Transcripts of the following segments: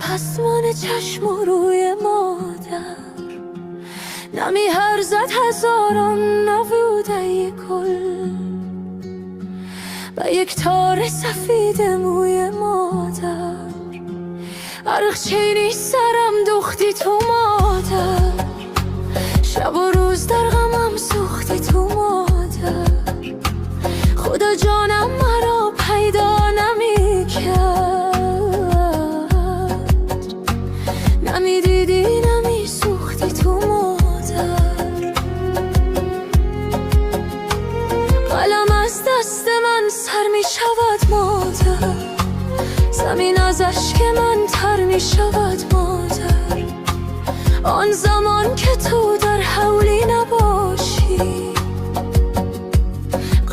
پسمان چشم و روی مادر، نمی هر زد هزاران نبوده گل و یک تار سفید موی مادر. عرق چینی سرم دوختی تو مادر، شب و روز در غمم سوختی تو مادر. خدا جانم مرا پیدا نمی کرد، نمی دیدی نمی سوختی تو مادر. قلم از دست من سر می شود مادر، زمین از اشک من تر می شود مادر. آن زمان که تو در حولی نباشی،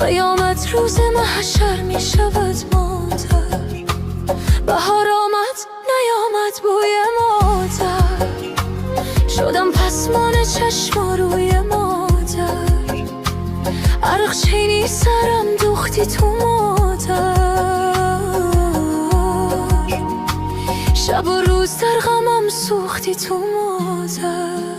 قیامت روز محشر می شود مادر. بهار آمد نیامد بوی مادر، شدم پسمان چشم و روی مادر. عرق چینی سرم دوختی تو مادر، شب و روز در غمم سوختی تو مادر.